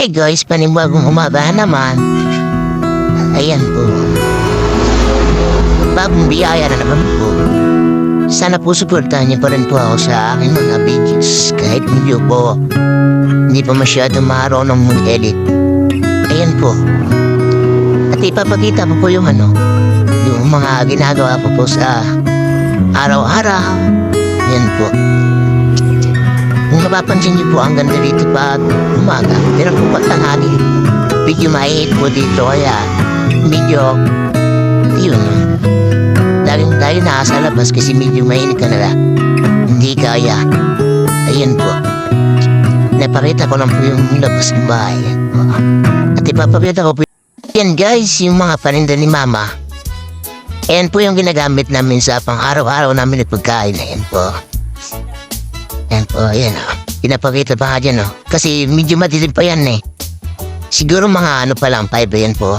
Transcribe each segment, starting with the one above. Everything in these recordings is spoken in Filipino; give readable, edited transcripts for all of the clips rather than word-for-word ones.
Hey guys, panibagong umaga naman. Ayan po. Bagong biyaya na naman po. Sana po suportahan niyo pa rin po ako sa aking mga videos. Kahit medyo po hindi pa masyadong marunong mag-edit. Ayan po. At ipapakita po yung yung mga ginagawa po sa araw-araw. Ayan po. Kung napapansin niyo po, ang ganda dito pag umaga. Pero po pagtanghali, medyo mainit po dito. Kaya medyo, yun. Laging tayo nasa labas kasi medyo mainit ka na lang. Hindi kaya. Ayan po. Napakita ko lang po yung labas ng bahay. At ipapakita ko po. Yan guys, yung mga paninda ni Mama. Ayan po yung ginagamit namin sa pang-araw-araw namin na pagkain. Ayan po. Ayan po, ayan o. Pinapakita pa nga dyan o. Kasi medyo madilim pa yan eh. Siguro mga pa lang, 5 yan po.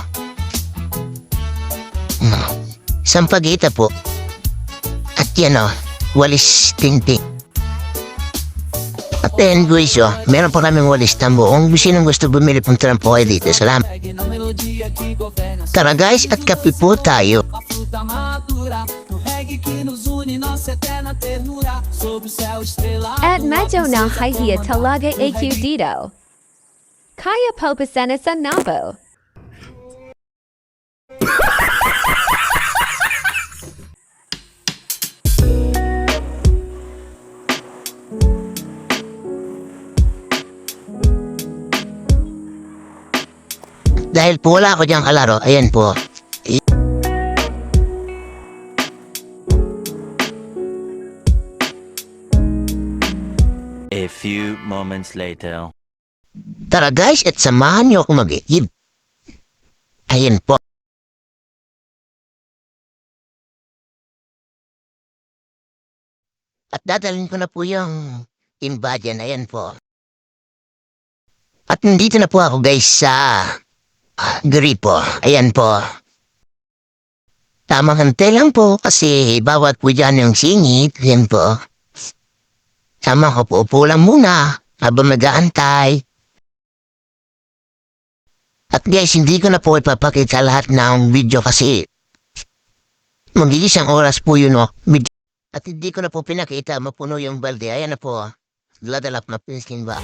Sampagita po. At yan o, walis tinting. At then guys o, meron po kaming walis tambo. Kung sinong gusto bumili pong trampo kayo dito, salamat. Tara guys, at kape po tayo. At medyo na hiya talaga AQ dito. Kaya po pasena sa nabo. Dahil po wala ako diyang kalaro, ayan po. A few moments later. Tara guys, at samahan niyo ako mag-iib. Ayan po. At dadalhin ko na po yung timba dyan, ayan po. At nandito na po ako guys sa gripo, ayan po. Tamang hante lang po kasi bawat po dyan yung singit, ayan po. Tama ko po, upo lang muna habang mag-aantay. At guys, hindi ko na po ipapakita lahat ng video kasi mag-iisang oras po yun o. At hindi ko na po pinakita, mapuno yung balde. Ayan na po, ladalap na pinskin ba.